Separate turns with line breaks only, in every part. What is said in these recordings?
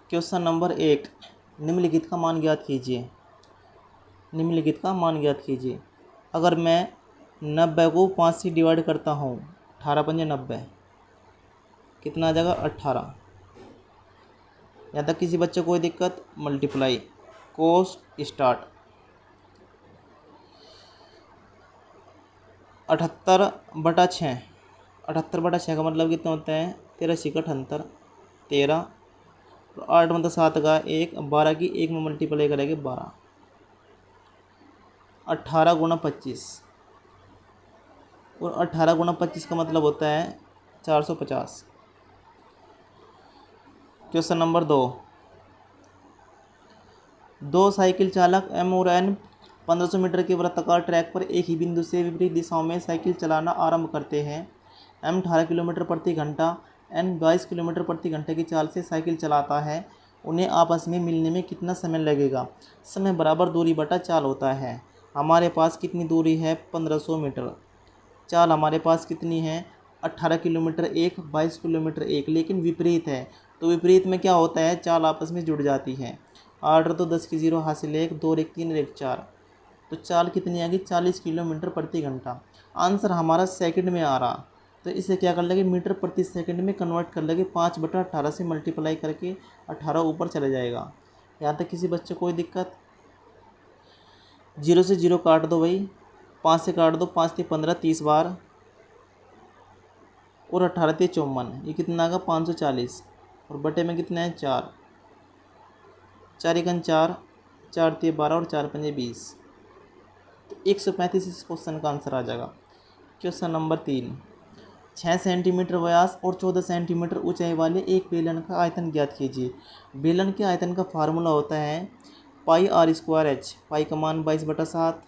Question number 1, निम्नलिखित का मान ज्ञात कीजिए। निम्नलिखित का मान ज्ञात कीजिए। अगर मैं 90 को 5 से डिवाइड करता हूँ, 18 पंजे 90, कितना आ जाएगा 18। यहाँ तक किसी बच्चे को कोई दिक्कत? मल्टीप्लाई कोस स्टार्ट। 78/6, 78/6 का मतलब कितना होता है? 13 छिका 78, 13 और 8 मतलब 7 का 1, 12 की 1 में मल्टीप्लाई करेंगे 12। 18 गुणा 25, और 18 गुणा 25 का मतलब होता है 450। क्वेश्चन नंबर 2, दो साइकिल चालक एम और एन 1500 मीटर के वृत्ताकार ट्रैक पर एक ही बिंदु से विपरीत दिशाओं में साइकिल चलाना आरंभ करते हैं। एम 18 किलोमीटर प्रति घंटा, एन 22 किलोमीटर प्रति घंटे की चाल से साइकिल चलाता है। उन्हें आपस में मिलने में कितना समय लगेगा? समय बराबर दूरी बटा चाल होता है। हमारे पास कितनी दूरी है? 1500 मीटर। चाल हमारे पास कितनी है? 18 किलोमीटर 1, 22 किलोमीटर 1, लेकिन विपरीत है। तो विपरीत में क्या होता है? चाल आपस में जुड़ जाती है। आर्डर तो 10 की 0 हासिल 1, 2 1 3 1 4। तो चाल कितनी आएगी? 40 किलोमीटर प्रति घंटा। आंसर हमारा सेकंड में आ रहा, तो इसे क्या कर लेंगे? मीटर प्रति सेकंड में कन्वर्ट कर लेंगे। 5/18 से मल्टीप्लाई करके 18 ऊपर चले जाएगा। यहाँ तक किसी बच्चे को कोई दिक्कत? 0 से 0 काट दो भाई, 5 से काट दो, 5 से 15 30 बार, और 18 से 54, ये कितना आएगा? 540, और बटे में कितना है? 4, 4 एकन 4, 4 से 12 और 4 पंजे 20। तो 135 इस क्वेश्चन का आंसर आ जाएगा। क्वेश्चन नंबर 3, 6 सेंटीमीटर व्यास और 14 सेंटीमीटर ऊंचाई वाले एक बेलन का आयतन ज्ञात कीजिए। बेलन के आयतन का फार्मूला होता है पाई आर स्क्वायर एच। पाई का मान 22/7,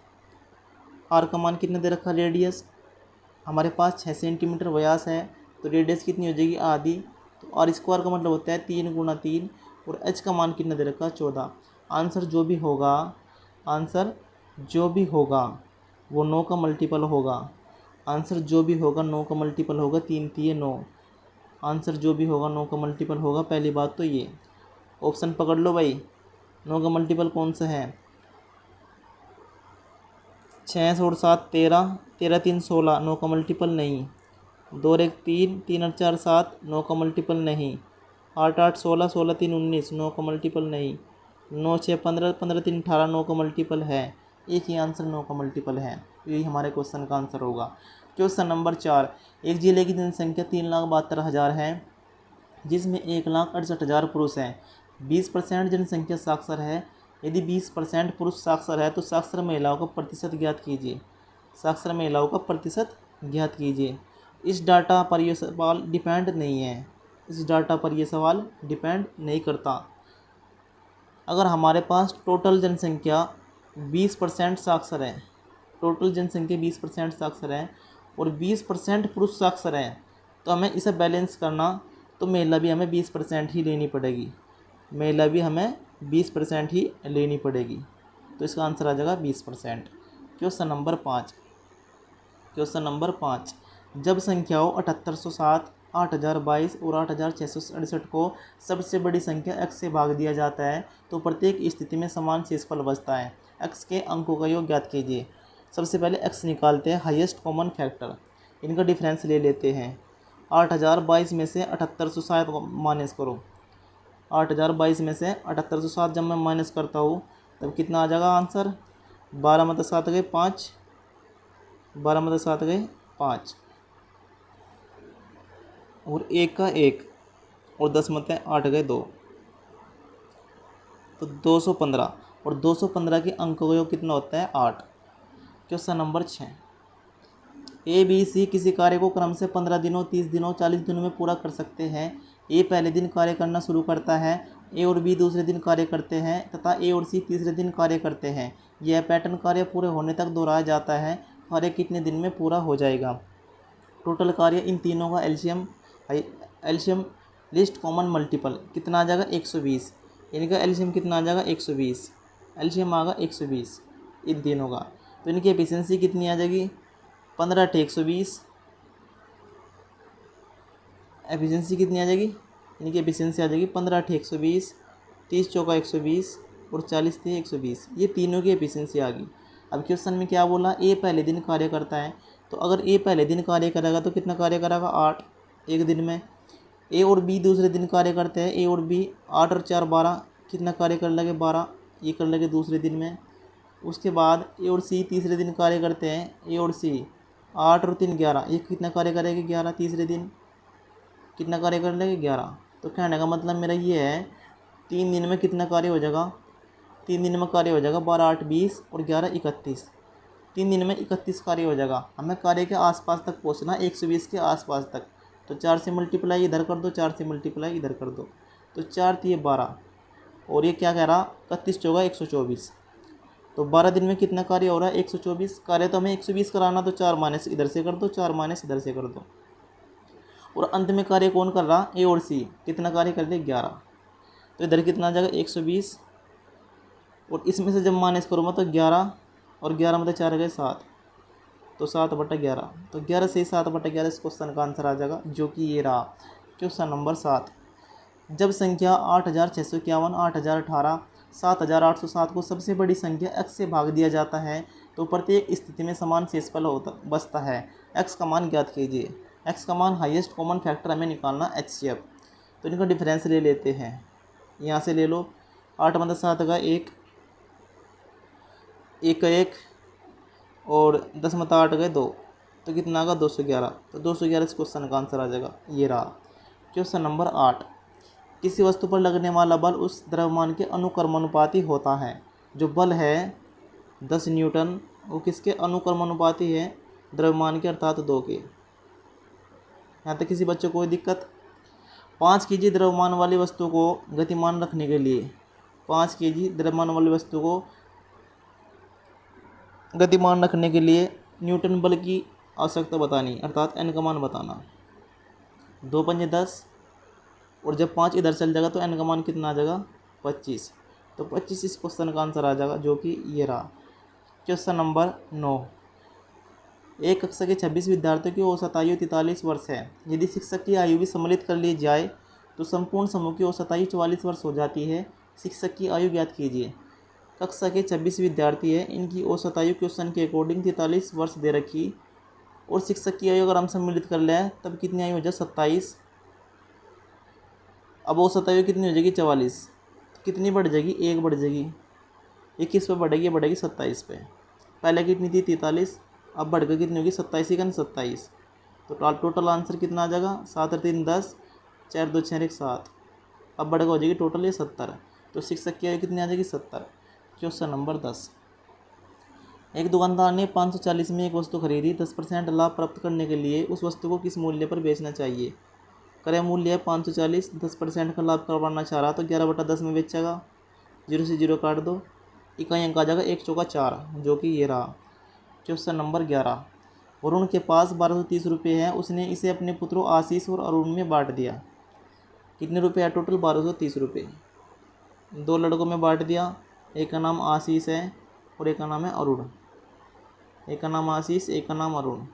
आर का मान कितना दे रखा? रेडियस हमारे पास 6 सेंटीमीटर व्यास है, तो रेडियस कितनी हो जाएगी? आधी। तो आर स्क्वायर का मतलब होता है 3 × 3, और एच का मान कितना दे रखा? 14। आंसर जो भी होगा, आंसर जो भी होगा वो 9 का मल्टीपल होगा। आंसर जो भी होगा 9 का मल्टीपल होगा। 3 3 9। आंसर जो भी होगा 9 का मल्टीपल होगा। पहली बात तो ये ऑप्शन पकड़ लो भाई, 9 का मल्टीपल कौन सा है? 6 और 7 13, 13 3 16, 9 का मल्टीपल नहीं। 2 1 3, 3 8 4 7, 9 का मल्टीपल नहीं। 8 8 16, 16 3 19, 9 का मल्टीपल नहीं। 9 6 15, 15 3 18, 9 का मल्टीपल है। एक ही आंसर 9 का मल्टीपल है। यही हमारे क्वेश्चन का आंसर होगा। क्वेश्चन नंबर 4, एक जिले की जनसंख्या 3,72,000 है, जिसमें 1,68,000 पुरुष हैं। 20% जनसंख्या साक्षर है। यदि 20% पुरुष साक्षर है तो साक्षर महिलाओं का प्रतिशत ज्ञात कीजिए। साक्षर महिलाओं का प्रतिशत ज्ञात कीजिए। इस डाटा पर यह सवाल डिपेंड नहीं है। इस डाटा पर यह सवाल डिपेंड नहीं करता। अगर हमारे पास टोटल जनसंख्या 20% साक्षर है, टोटल जनसंख्या 20% साक्षर है और 20% पुरुष साक्षर हैं, तो हमें इसे बैलेंस करना, तो महिला भी हमें 20% ही लेनी पड़ेगी। महिला भी हमें 20% ही लेनी पड़ेगी। तो इसका आंसर आ जाएगा 20%। क्वेश्चन नंबर 5, क्वेश्चन नंबर 5, जब संख्याओं 7807, 8022 और 8668 को सबसे बड़ी संख्या x से भाग दिया जाता है तो प्रत्येक स्थिति में समान शेषफल बचता है। x के अंकों का योग ज्ञात कीजिए। सबसे पहले x निकालते हैं, हाईएस्ट कॉमन फैक्टर, इनका डिफरेंस ले लेते हैं। 8022 में से 7807 को माइनस करो। 8022 में से 7807 जब मैं माइनस करता हूँ तब कितना आ जाएगा आंसर? 12 मतलब 7 गए 5, 12 मतलब 7 गए 5, और 1 का 1, और 10 मतलब 8 गए 2, तो 215, और 215 के अंकों का योग कितना होता है? 8। Question number 6, A B C किसी कार्य को क्रम से 15 दिनों, 30 दिनों, 40 दिनों में पूरा कर सकते हैं। ए पहले दिन कार्य करना शुरू करता है, ए और बी दूसरे दिन कार्य करते हैं तथा ए और सी तीसरे दिन कार्य करते हैं। यह पैटर्न कार्य पूरे होने तक दोहराया जाता है। कार्य कितने दिन में पूरा हो जाएगा? टोटल कार्य इन तीनों का एलसीएम लिस्ट कॉमन मल्टीपल कितना आ जाएगा? 120। इनका एलसीएम कितना आ जाएगा? 120। एलसीएम आएगा 120 इन तीनों का। तो इनकी एफिशिएंसी कितनी आ जाएगी? 15 × 120। एफिशिएंसी कितनी आ जाएगी? इनकी एफिशिएंसी आ जाएगी 15 × 120, 30 चौका 120 और 40 × 120, ये तीनों की एफिशिएंसी आ गई। अब क्वेश्चन में क्या बोला, ए पहले दिन कार्य करता है, तो अगर ए पहले दिन कार्य करेगा तो कितना कार्य करेगा, 8 एक दिन में। ए और बी दूसरे दिन कार्य करते हैं, ए और बी 8 और 4 12, कितना कार्य कर लगे, 12, ये कर लगे दूसरे दिन में। उसके बाद ए और सी तीसरे दिन कार्य करते हैं, ए और सी 8 और 3 11, ये कितना कार्य करेंगे, 11 तीसरे दिन, कितना कार्य कर लेंगे, 11। तो कहने का मतलब मेरा ये है 3 दिन में कितना कार्य हो जाएगा, 3 दिन में कार्य हो जाएगा 12 8 20 और 11 31, 3 दिन में 31 कार्य हो जाएगा। हमें कार्य के आसपास तक पहुंचना, 120 के आसपास तक। तो 4 से मल्टीप्लाई इधर कर दो, 4 से मल्टीप्लाई इधर कर दो, तो 4 × 3 = 12 और ये क्या कह रहा, 31 चौका 124। तो 12 दिन में कितना कार्य हो रहा है, 124 कार्य। तो हमें 120 कराना, तो 4 माइनस इधर से कर दो, 4 माइनस इधर से कर दो। और अंत में कार्य कौन कर रहा, ए और सी, कितना कार्य कर दे, 11। तो इधर कितना आ जाएगा, 120, और इसमें से जब माइनस करूँगा तो 11 और 11 में 4 गए 7, तो 7/11। तो 11 से 7/11 इस क्वेश्चन का आंसर आ जाएगा, जो कि ये रहा क्वेश्चन नंबर 7। जब संख्या 8651, 8018, 7807 को सबसे बड़ी संख्या x से भाग दिया जाता है तो प्रत्येक स्थिति में समान शेषफल होता बचता है। x का मान ज्ञात कीजिए। x का मान हाईएस्ट कॉमन फैक्टर हमें निकालना HCF। तो इनका डिफरेंस ले लेते हैं, यहाँ से ले लो, 8 × 7 का 1, 1 का 1 और 10 × 8 गए 2, तो कितना आगा, 211। तो 211 इस क्वेश्चन का आंसर आ जाएगा, ये रहा क्वेश्चन नंबर 8। किसी वस्तु पर लगने वाला बल उस द्रव्यमान के अनुक्रमानुपाती होता है। जो बल है 10 न्यूटन, वो किसके अनुक्रमानुपाती है, द्रव्यमान के, अर्थात 2 के। यहाँ तक किसी बच्चे को कोई दिक्कत। 5 kg द्रव्यमान वाली वस्तु को गतिमान रखने के लिए, 5 kg द्रव्यमान वाली वस्तु को गतिमान रखने के लिए न्यूटन बल की आवश्यकता बतानी, अर्थात n का मान बताना। 2 × 5 = 10, और जब 5 इधर चल जाएगा तो n का मान कितना आ जाएगा, 25। तो 25 इस क्वेश्चन का आंसर आ जाएगा, जो कि ये रहा क्वेश्चन नंबर 9। एक कक्षा के 26 विद्यार्थियों की औसत आयु 43 वर्ष है। यदि शिक्षक की आयु भी सम्मिलित कर ली जाए तो संपूर्ण समूह की औसत आयु 44 वर्ष हो जाती है। शिक्षक की आयु ज्ञात कीजिए। कक्षा के 26 विद्यार्थी हैं, इनकी औसत आयु क्वेश्चन के अकॉर्डिंग 43 वर्ष दे रखी, और शिक्षक की आयु अगर हम सम्मिलित कर लें तब कितनी आयु हो जाए, 27। अब औसत आयु कितनी हो जाएगी, 44। कितनी बढ़ जाएगी, 1 बढ़ जाएगी। ये किस पे बढ़ेगी, बढ़ेगी 27 पे। पहले कितनी थी, 43, अब बढ़ कर कितनी होगी, 27 का 27। तो टोटल आंसर कितना आ जाएगा, 7 और 3 10, 4 2 6 1 7। अब बढ़ कर हो जाएगी टोटल ये 70। तो शिक्षक की आयु कितनी आ जाएगी, 70। Question number 10। एक दुकानदार ने 540 में एक वस्तु खरीदी। 10% लाभ प्राप्त करने के लिए उस वस्तु को किस मूल्य पर बेचना चाहिए। क्रय मूल्य है 540, 10% का लाभ करवाना चाह रहा तो 11/10 में बेचेगा। 0 से 0 काट दो, इकाई अंक आ जाएगा 1 चौका 4, जो कि ये रहा क्वेश्चन नंबर 11। वरुण के पास 1230 रुपये हैं, उसने इसे अपने पुत्रों आशीष और अरुण में बांट दिया। कितने रुपये है टोटल, 1230 रुपये। 2 लड़कों में बांट दिया, एक का नाम आशीष है और एक का नाम है अरुण। एक का नाम आशीष, एक का नाम अरुण।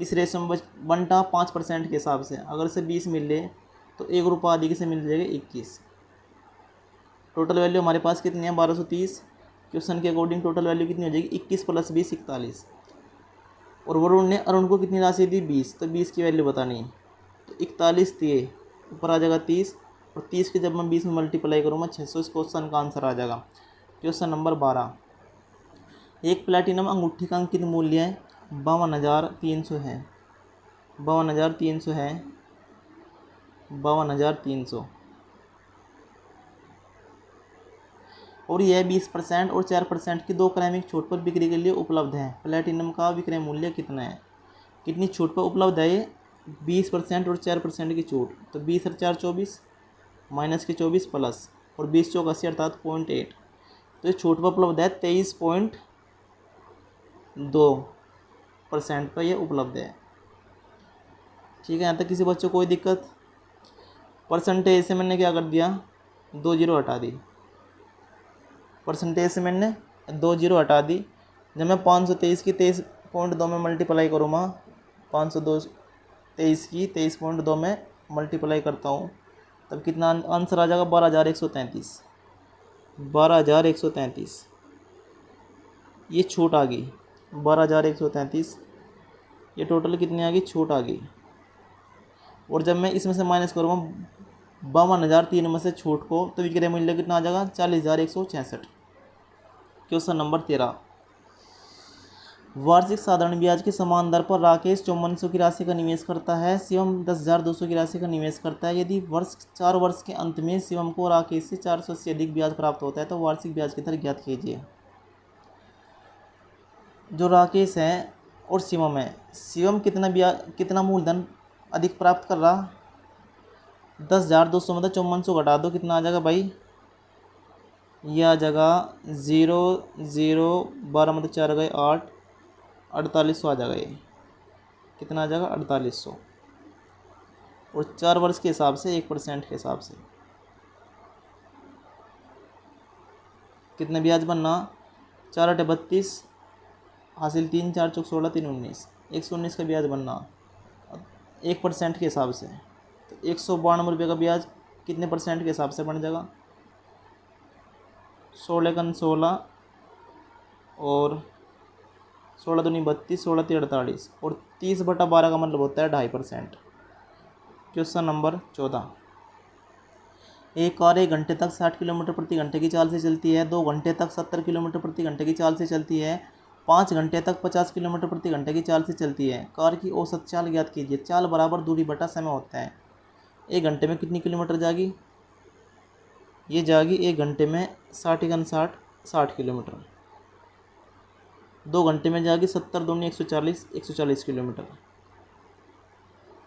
किस रेशो में बंटा, 5% के हिसाब से। अगर से 20 मिले तो 1 रुपये आदि से मिल जाएगा 21। टोटल वैल्यू हमारे पास कितनी है, 1230। क्वेश्चन के अकॉर्डिंग टोटल वैल्यू कितनी हो जाएगी, 21 + 20 41। और वरुण ने अरुण को कितनी राशि दी, 20। तो 20 की वैल्यू बतानी है। तो 41 दिए, ऊपर आ जाएगा 30, और 30 के जब मैं 20 में मल्टीप्लाई करूँगा 600, इस क्वेश्चन का आंसर आ जाएगा। Question number 12। एक प्लैटिनम अंगूठी का अंकित मूल्य 52,300 है। 52,300 है, 52,300। और यह 20% और 4% की 2 क्रमिक छूट पर बिक्री के लिए उपलब्ध है। प्लैटिनम का विक्रय मूल्य कितना है, कितनी छूट पर उपलब्ध है ये, 20% और 4% की छूट। तो 20 और 4 24, माइनस के 24 प्लस, और 20 चौक 80 अर्थात 0.8। तो ये छूट पर उपलब्ध है 23.2% पर यह उपलब्ध है। ठीक है, यहाँ तक किसी बच्चों को कोई दिक्कत। परसेंटेज से मैंने क्या कर दिया, 2 जीरो हटा दी। परसेंटेज से मैंने 2 जीरो हटा दी। जब मैं 523 की 23.2 में मल्टीप्लाई करूँगा, 523 की 23.2 में मल्टीप्लाई करता हूँ, तब कितना आंसर आ जाएगा, 12,133। 12,133, ये छूट आ गई 12,133, ये टोटल कितनी आ गई, छूट आ गई। और जब मैं इसमें से माइनस करूँगा 52,003 में से छूट को, तो विक्रय मूल्य कितना आ जाएगा, 40,166। क्वेश्चन नंबर 13, वार्षिक साधारण ब्याज के समान दर पर राकेश 5400 की राशि का निवेश करता है, शिवम 10,200 की राशि का निवेश करता है। यदि 4 वर्ष के अंत में शिवम को राकेश से 400 से अधिक ब्याज प्राप्त होता है तो वार्षिक ब्याज की दर ज्ञात कीजिए। जो राकेश है और शिवम है, शिवम कितना मूलधन अधिक प्राप्त कर रहा, 10,200 मतलब 5400 घटा दो, कितना आ जाएगा भाई, यह आ जाएगा 0,0,12 मतलब 4 गए 8, 4800 आ जाएगा। ये कितना आ जाएगा, 4800। और 4 वर्ष के हिसाब से 1% के हिसाब से कितने ब्याज बनना, 4 8 32, हासिल 3 4 चौक 16 3 19, 119 का ब्याज बनना 1% के हिसाब से। तो 192 रुपये का ब्याज कितने परसेंट के हिसाब से बन जाएगा, 16 16 और 16 दूनी 32, 16 3 48 और 30/12 का मतलब होता है 2.5%। क्वेश्चन नंबर 14, एक कार 1 घंटे तक 60 किलोमीटर प्रति घंटे की चाल से चलती है, 2 घंटे तक 70 किलोमीटर प्रति घंटे की चाल से चलती है, 5 घंटे तक 50 किलोमीटर प्रति घंटे की चाल से चलती है। कार की औसत चाल ज्ञात कीजिए। चाल बराबर दूरी बटा समय होता है। 1 घंटे में कितनी किलोमीटर जाएगी, ये जाएगी 1 घंटे में 60 किलोमीटर। 2 घंटे में जाएगी 70 दूनी 140 किलोमीटर।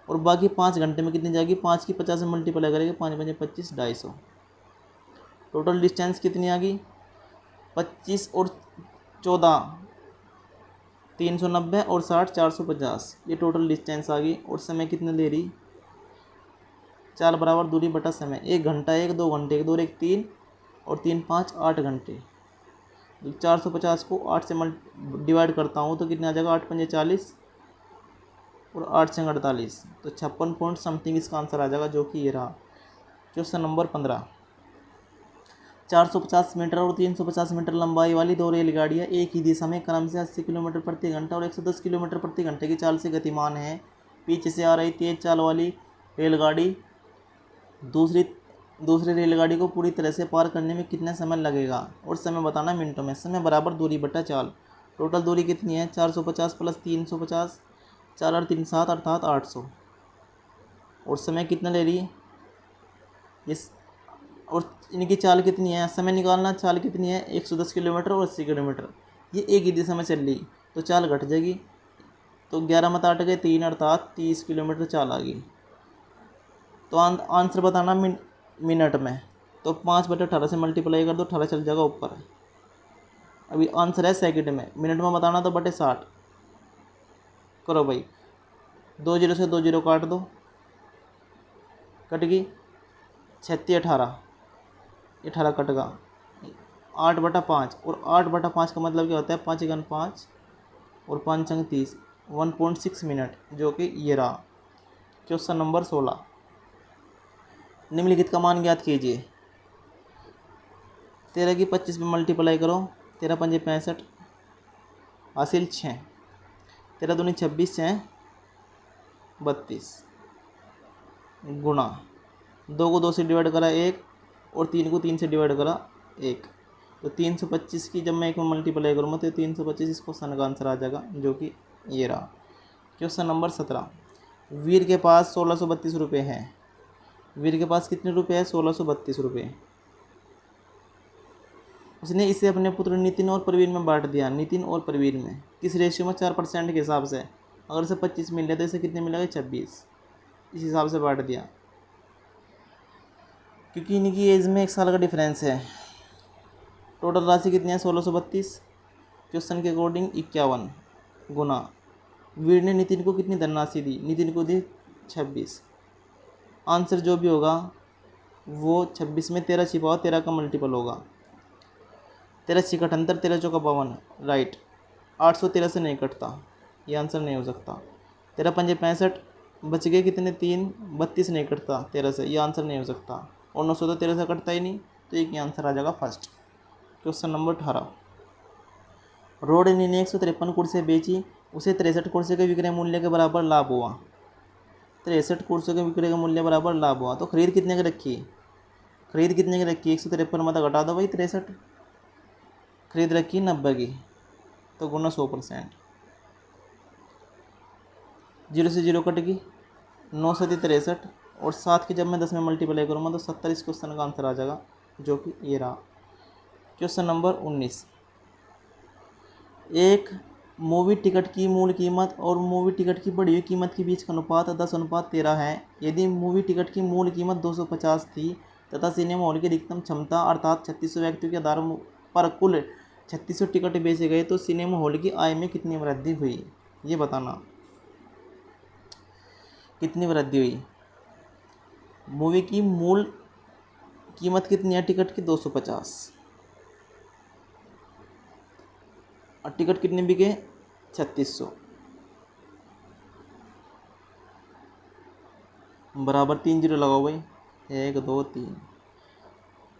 और बाकी 5 घंटे में कितनी जाएगी, 5 की 50 में मल्टीप्लाई करेंगे, 5 5 25 250। टोटल डिस्टेंस कितनी आ गई, 25 और 14 390 और 60 450, ये टोटल डिस्टेंस आ गई। और समय कितने ले रही, चाल बराबर दूरी बटा समय। 1 घंटा 1, 2 घंटे 1, 2 1 3 और 3 5 8 घंटे। 450 को 8 से डिवाइड करता हूँ तो कितने आ जाएगा, 8 5 40 और 8 से 48, तो 56 पॉइंट समथिंग इसका आंसर आ जाएगा, जो कि ये रहा। क्वेश्चन नंबर 15, 450 मीटर और 350 मीटर लंबाई वाली 2 रेलगाड़ियाँ एक ही दिशा में क्रम से 80 किलोमीटर प्रति घंटा और 110 किलोमीटर प्रति घंटे की चाल से गतिमान है। पीछे से आ रही तेज चाल वाली रेलगाड़ी दूसरी रेलगाड़ी को पूरी तरह से पार करने में कितना समय लगेगा, और समय बताना मिनटों में। समय बराबर दूरी बटा चाल। टोटल दूरी कितनी है, 450 प्लस 350, 4 और 3 7 अर्थात 800। और समय कितना ले रही है इस, और इनकी चाल कितनी है, समय निकालना, चाल कितनी है 110 किलोमीटर और 80 किलोमीटर। ये एक ही दिशा में चल रही, तो चाल घट जाएगी, तो 11 मत 8 गए 3 अर्थात 30 किलोमीटर चाल आ गई। तो आंसर बताना मिनट में, तो 5/18 से मल्टीप्लाई कर दो, 18 चल जाएगा ऊपर। अभी आंसर है सेकंड में, मिनट में बताना तो बटे 60 करो भाई। 2 0 से 2 0 काट दो, कट गई 36 18 कट गया 8/5, और 8/5 का मतलब क्या होता है, 5 × 5 और 5 × 30, 1.6 मिनट, जो कि ये रहा। क्वेश्चन नंबर 16, निम्नलिखित का मान ज्ञात कीजिए। 13 की 25 में मल्टीप्लाई करो, 13 5 65 हासिल 6, 13 दूनी 26 6 32 गुणा 2 को 2 से डिवाइड करा 1 और 3 को 3 से डिवाइड करा 1, तो 325 की जब मैं 1 में मल्टीप्लाई करूँगा तो 325 इस क्वेश्चन का आंसर आ जाएगा, जो कि ये रहा। क्वेश्चन नंबर 17, वीर के पास 1632 रुपये हैं। वीर के पास कितने रुपये है, 1632 रुपये। उसने इसे अपने पुत्र नितिन और प्रवीण में बांट दिया। नितिन और प्रवीण में किस रेशियो में, 4% के हिसाब से। अगर इसे 25 मिल रहा तो इसे कितने मिलेगा, 26, इस हिसाब से बांट दिया। क्योंकि इनकी एज में 1 साल का डिफरेंस है। टोटल राशि कितनी है, 1632, क्वेश्चन के अकॉर्डिंग 51 गुना वीर ने नितिन को कितनी धनराशि दी, नितिन को दी 26। आंसर जो भी होगा वो 26 में 13 छिपाओ, 13 का मल्टीपल होगा, 13 6 78, 13 चौका 52, राइट। 813 से नहीं कटता, ये आंसर नहीं हो सकता। 13 5 65 बच गए कितने, 3, 32 नहीं कटता 13 से, ये आंसर नहीं हो सकता। और 913 से कटता ही नहीं, तो एक ही आंसर आ जाएगा फर्स्ट। क्वेश्चन नंबर 18, रोहिणी ने 153 कुर्सियाँ बेची, उसे 63 कुर्सियों के विक्रय मूल्य के बराबर लाभ हुआ। 63 कुर्सियों के विक्रय का मूल्य बराबर लाभ हुआ, तो खरीद कितने की रखी? खरीद कितने की रखी? 153 मतलब घटा दो भाई 63, खरीद रखी 90 की, तो गुना 100%। 0 से 0 कट गई, 9 से 63 और 7 की जब मैं 10 में मल्टीप्लाई करूँगा तो 70 इस क्वेश्चन का आंसर आ जाएगा, जो कि ये रहा। क्वेश्चन नंबर 19, एक मूवी टिकट की मूल कीमत और मूवी टिकट की बढ़ी हुई कीमत के बीच का अनुपात 10:13 है। यदि मूवी टिकट की मूल कीमत 250 थी तथा सिनेमा हॉल की अधिकतम क्षमता अर्थात 3600 व्यक्तियों के आधार पर कुल 3600 टिकट बेचे गए, तो सिनेमा हॉल की आय में कितनी वृद्धि हुई? ये बताना, कितनी वृद्धि हुई? मूवी की मूल कीमत कितनी है टिकट की? 250, और टिकट कितने बिके? 3600, बराबर 3 जीरो लगाओ भाई, 1 2 3,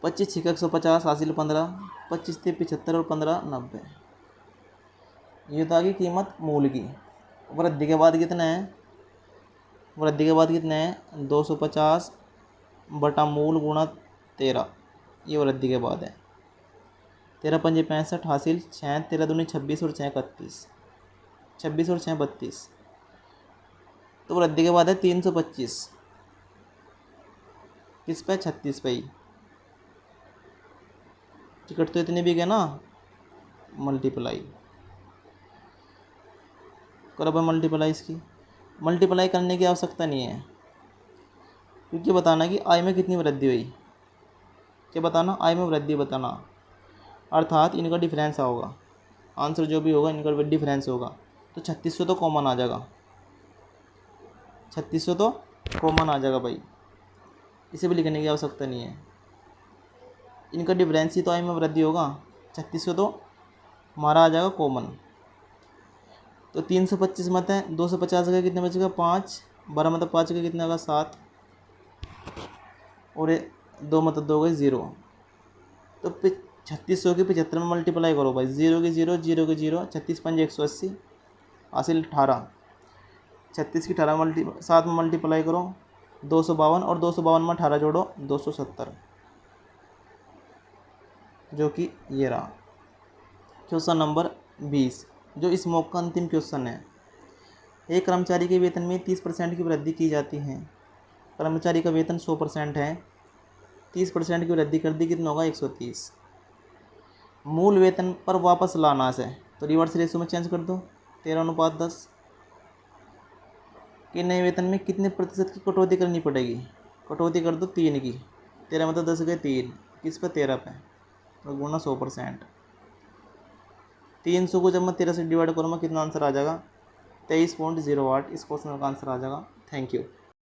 25 छिका 150 हासिल 15, 25 थे 75 और 15 90। ये तो आ गई कीमत मूल की। वृद्धि के बाद कितना है? वृद्धि के बाद कितना है? 250 बटा मूल गुणा 13, ये वृद्धि के बाद है। 13 पंजे 65 हासिल 6, 13 दूनी 26 और 6 31, 26 और 6 32, तो वृद्धि के बाद है 325, किस पे? 36 पे ही। टिकट तो इतने भी गए ना, मल्टीप्लाई करो भाई, मल्टीप्लाई इसकी। मल्टीप्लाई करने की आवश्यकता नहीं है, क्योंकि बताना कि आय में कितनी वृद्धि हुई। क्या बताना? आय में वृद्धि बताना, अर्थात इनका डिफरेंस होगा, आंसर जो भी होगा इनका डिफरेंस होगा। तो 3600 तो कॉमन आ जाएगा, 3600 तो कॉमन आ जाएगा भाई, इसे भी लिखने की आवश्यकता नहीं है। इनका डिफरेंस ही तो आय में वृद्धि होगा, 3600 तो हमारा आ जाएगा कॉमन। तो 325 मत है, 250 का कितने बचेगा? 5, 12 मतलब 5 का कितना होगा? 7, और 2 मतलब 2 गए 0। तो 3600 की 75 में मल्टीप्लाई करो भाई, 0 की 0, 0 की 0, 36 पंजे 180 हासिल 18, 36 की 18 7 में मल्टीप्लाई करो 252, और 252 में 18 जोड़ो 270, जो कि ये रहा। क्वेश्चन नंबर 20, जो इस मॉक का अंतिम क्वेश्चन है। एक कर्मचारी के वेतन में 30% की वृद्धि की जाती है। कर्मचारी का वेतन 100% है, 30% की वृद्धि कर दी, कितना होगा? 130। मूल वेतन पर वापस लाना है, तो रिवर्स रेशो में चेंज कर दो, 13:10। कि नए वेतन में कितने प्रतिशत की कटौती करनी पड़ेगी? कटौती कर दो 3 की, 13 मतलब 10 गए 3, किस पे? 13 पे, तो गुना 100%। 300 को जब मैं 13 से डिवाइड करूँगा कितना आंसर आ जाएगा? 23.08, इस क्वेश्चन का आंसर आ जाएगा। Thank you.